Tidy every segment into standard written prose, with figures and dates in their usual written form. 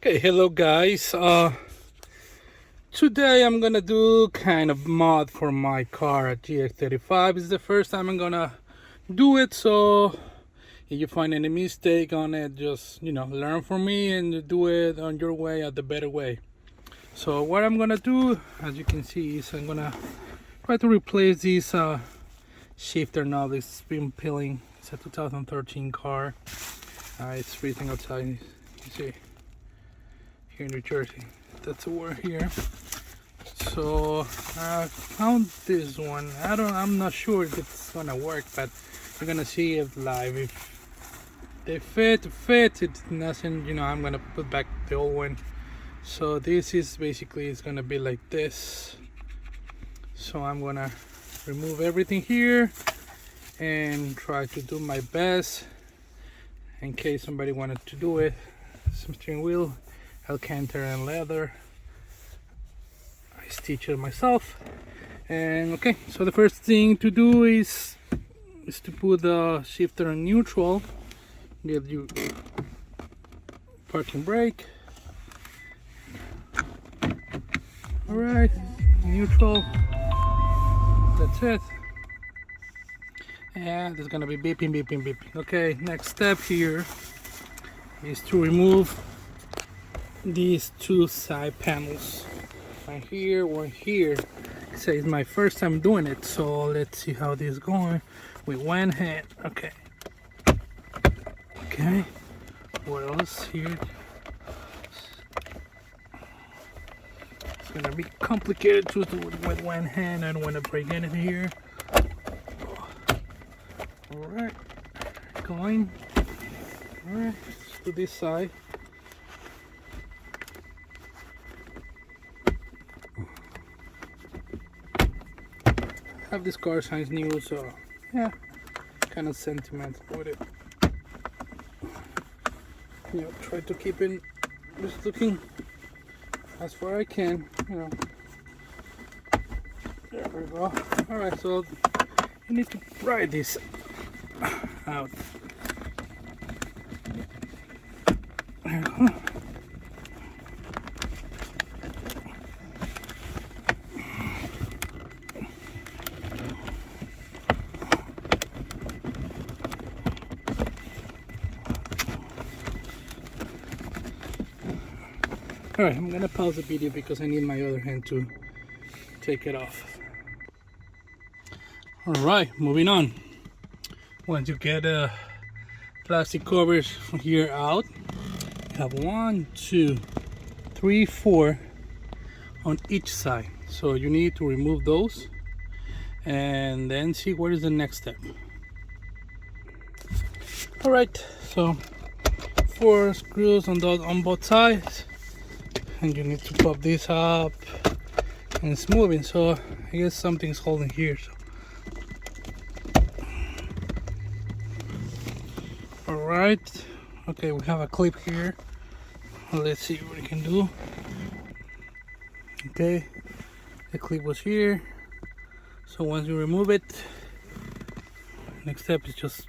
Okay, hello guys. Today I'm gonna do kind of mod for my car at QX35. It's the first time I'm gonna do it, so if you find any mistake on it, just learn from me and do it on your way, at the better way. So what I'm gonna do, as you can see, is I'm gonna try to replace this shifter knob. It's been peeling. It's a 2013 car. It's freezing outside. You see. Here in New Jersey, that's a word here. So I found this one. I'm not sure if it's gonna work, but we're gonna see it live. If they fit, it's nothing. I'm gonna put back the old one. So this is basically, it's gonna be like this. So I'm gonna remove everything here and try to do my best in case somebody wanted to do it. Some steering wheel, Alcantara and leather. I stitch it myself. And okay, so the first thing to do is to put the shifter on neutral. Get your parking brake. Alright, neutral. That's it. And it's gonna be beeping, beeping, beeping. Okay, next step here is to remove these two side panels, one here, one here. So it's my first time doing it, so let's see how this is going with one hand. Okay, what else here? It's gonna be complicated to do it with one hand. I don't want to break anything here. All right, going. All right, let's do this side. Have this car signs new, so yeah, kind of sentimental with it. Try to keep it just looking as far as I can. There we go. All right, so you need to pry this out. There you go. Alright, I'm gonna pause the video because I need my other hand to take it off. Alright, moving on. Once you get the plastic covers from here out, you have 1, 2, 3, 4 on each side. So you need to remove those and then see what is the next step. Alright, so 4 screws on both sides. And you need to pop this up, and it's moving, so I guess something's holding here. So all right, okay, we have a clip here. Let's see what we can do. Okay, the clip was here, so once you remove it, next step is just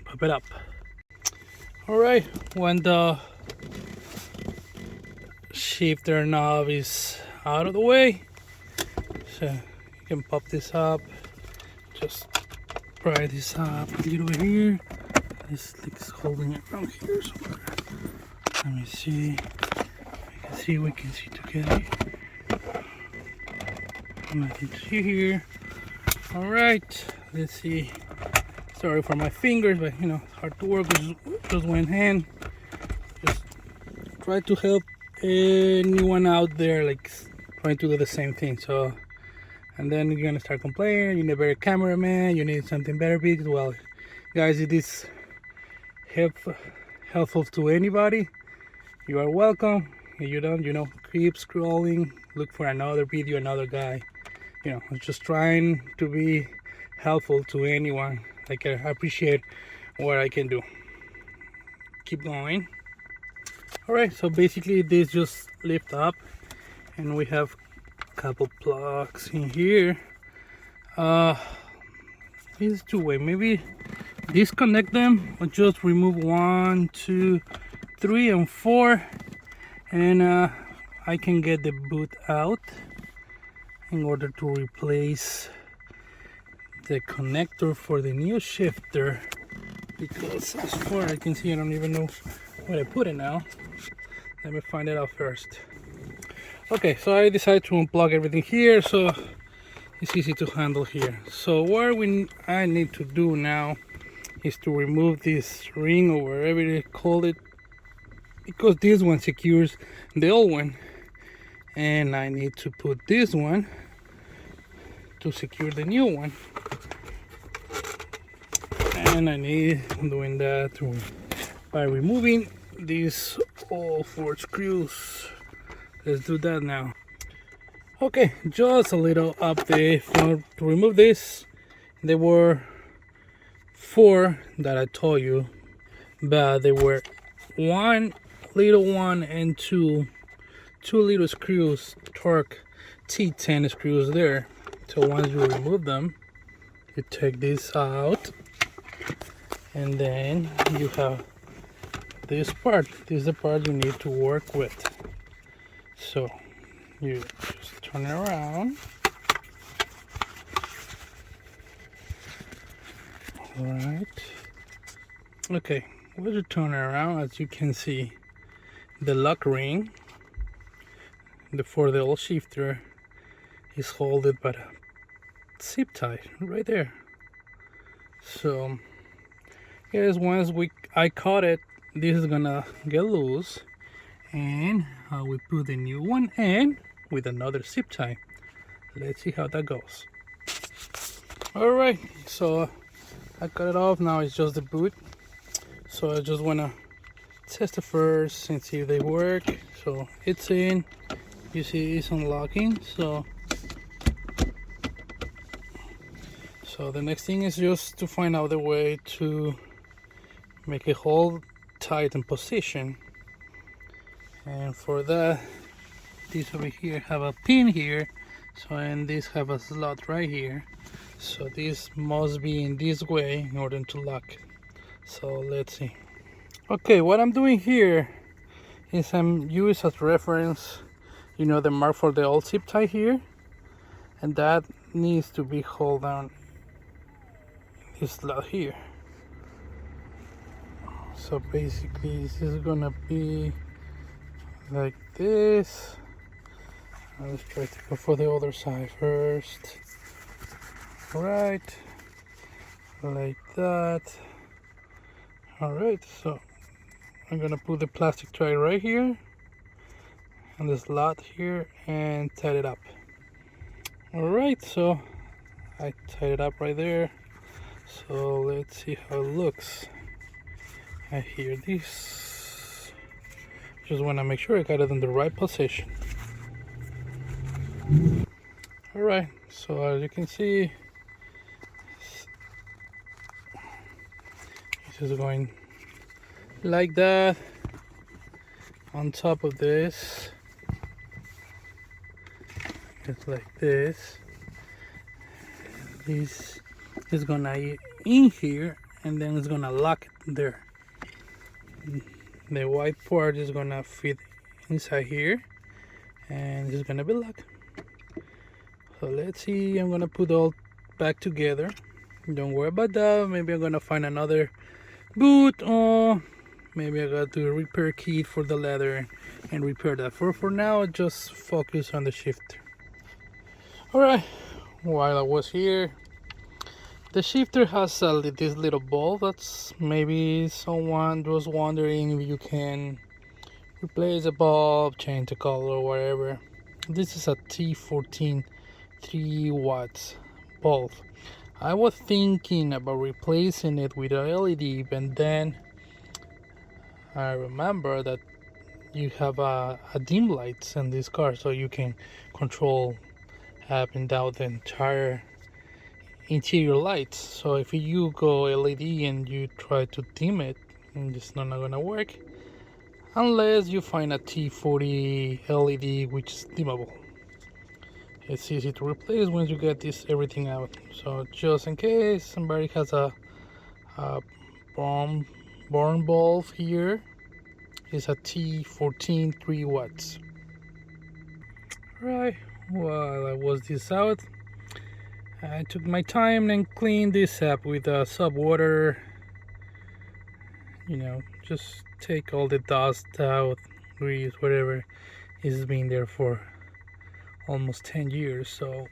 pop it up. All right, when the shifter knob is out of the way, so you can pop this up, just pry this up a little bit here. This is holding it from here somewhere. Let me see. We can see together. Nothing to see here. All right, let's see. Sorry for my fingers, but it's hard to work with just one hand. Just try to help anyone out there like trying to do the same thing. So, and then you're gonna start complaining, you need a better cameraman, you need something better. Because, well, guys, it is helpful to anybody. You are welcome. If you don't, keep scrolling, look for another video, another guy. I'm just trying to be helpful to anyone. Like, I appreciate what I can do. Keep going. Alright, so basically this just lift up and we have a couple plugs in here. This is two-way. Maybe disconnect them or just remove 1, 2, 3 and 4, and I can get the boot out in order to replace the connector for the new shifter, because as far as I can see, I don't even know where I put it now. Let me find it out first. Okay, so I decided to unplug everything here, so it's easy to handle here. So what I need to do now is to remove this ring, or wherever you call it, because this one secures the old one, and I need to put this one to secure the new one, and I need doing that by removing these all 4 screws. Let's do that now. Okay, just a little update. To remove this, there were 4 that I told you, but there were 1 little one and 2 little screws, torque T10 screws there. So once you remove them, you take this out, and then you have this part. This is the part you need to work with. So you just turn it around. All right. Okay, once you turn it around, as you can see, the lock ring for the old shifter is held by a zip tie right there. So yes, once I caught it, this is gonna get loose, and we put the new one in with another zip tie. Let's see how that goes. All right, so I cut it off. Now it's just the boot, so I just wanna test it first and see if they work. So it's in, you see it's unlocking. So the next thing is just to find out the way to make it hold tight in position, and for that, this over here have a pin here, so, and this have a slot right here, so this must be in this way in order to lock. So let's see. Okay, what I'm doing here is I'm using as reference, you know, the mark for the old zip tie here, and that needs to be held down this slot here. So basically this is gonna be like this. Let's try to go for the other side first. Right, like that. Alright, so I'm gonna put the plastic tray right here and the slot here and tie it up. Alright, so I tied it up right there. So let's see how it looks. I hear this. Just want to make sure I got it in the right position. Alright, so as you can see, this is going like that. On top of this, it's like this. This is gonna in here, and then it's gonna lock it there. The white part is gonna fit inside here, and it's gonna be locked. So let's see, I'm gonna put all back together. Don't worry about that. Maybe I'm gonna find another boot, or maybe I got to repair kit for the leather and repair that. For now, just focus on the shifter. Alright, while I was here, the shifter has this little bulb. That's maybe someone was wondering if you can replace the bulb, change the color, or whatever. This is a T14 3 watts bulb. I was thinking about replacing it with a LED, but then I remember that you have a dim lights in this car, so you can control up and down the entire interior lights. So if you go LED and you try to dim it, it's not gonna work unless you find a T40 LED which is dimmable. It's easy to replace once you get everything out. So just in case somebody has a burn bulb here, It's a T14 3 watts. Right, while I was this out, I took my time and cleaned this up with sub water. You know, just take all the dust out, grease, whatever. It's been there for almost 10 years, so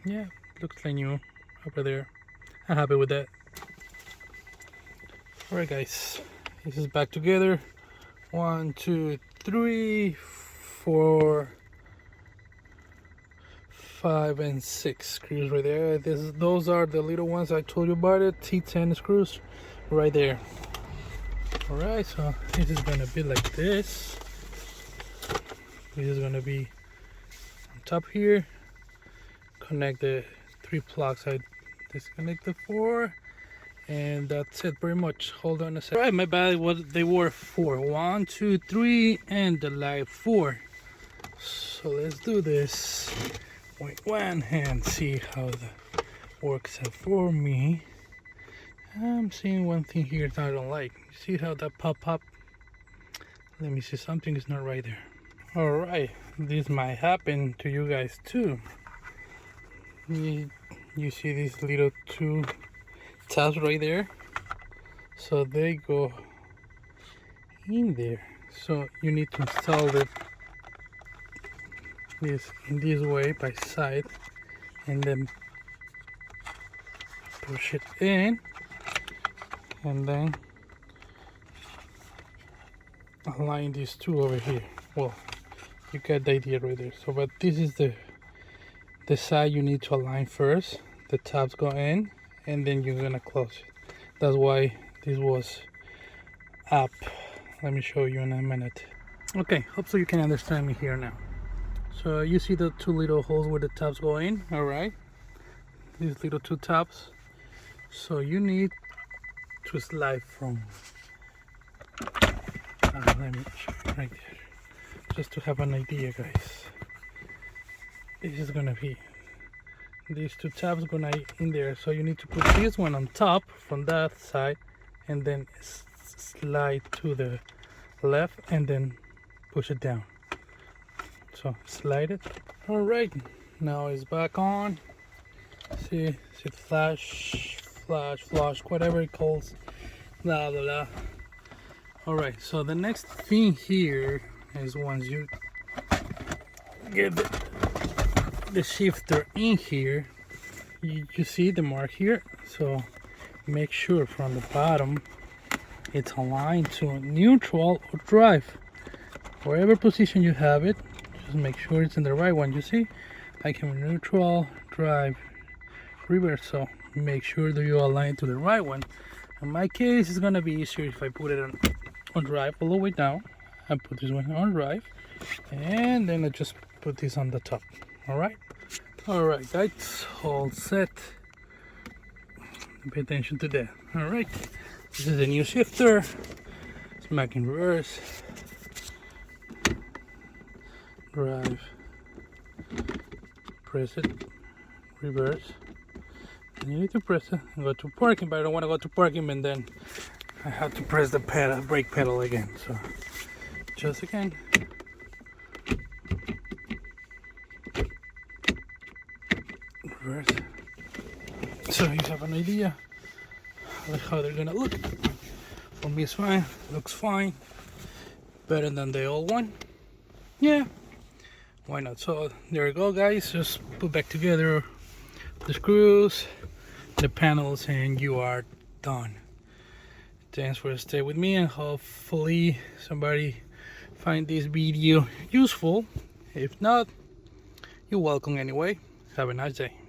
yeah, looks like new over there. I'm happy with that. Alright guys, this is back together. 1, 2, 3, 4, 5 and 6 screws right there. Those are the little ones I told you about it, T10 screws right there. Alright, so this is gonna be like this. This is gonna be on top here. Connect the 3 plugs I disconnected 4, and that's it pretty much. Hold on a second. Alright, my bad, they were 4. 1, 2, 3, and the light 4. So let's do this with one hand, see how that works out for me. I'm seeing one thing here that I don't like. You see how that pop up? Let me see, something is not right there. Alright, this might happen to you guys too. You see these little 2 tabs right there? So they go in there. So you need to install this in this way by side, and then push it in, and then align these 2 over here. Well, you get the idea right there. So, but this is the side you need to align first. The tabs go in, and then you're gonna close it. That's why this was up. Let me show you in a minute. Okay, hopefully you can understand me here now. So you see the 2 little holes where the tabs go in. All right, these little 2 tabs. So you need to slide from let me show you right there, just to have an idea, guys. This is gonna be these 2 tabs gonna in there, so you need to put this one on top from that side, and then slide to the left, and then push it down. So slide it. All right, now it's back on. See it flash, whatever it calls, blah blah blah. All right, so the next thing here is once you get the shifter in here, you see the mark here, so make sure from the bottom it's aligned to neutral or drive. Wherever position you have it, just make sure it's in the right one. You see, I can neutral, drive, reverse, so make sure that you align to the right one. In my case, it's gonna be easier if I put it on drive all the way down. I put this one on drive, and then I just put this on the top. All right, that's all set. Pay attention to that. All right, this is a new shifter. Smack in reverse, drive, press it, reverse, and you need to press it and go to parking, but I don't want to go to parking and then I have to press the brake pedal again. So just again, reverse. So you have an idea like how they're gonna look. For me it's fine, looks fine, better than the old one. Yeah, why not? So there you go, guys. Just put back together the screws, the panels, and you are done. Thanks for staying with me, and hopefully somebody find this video useful. If not, you're welcome anyway. Have a nice day.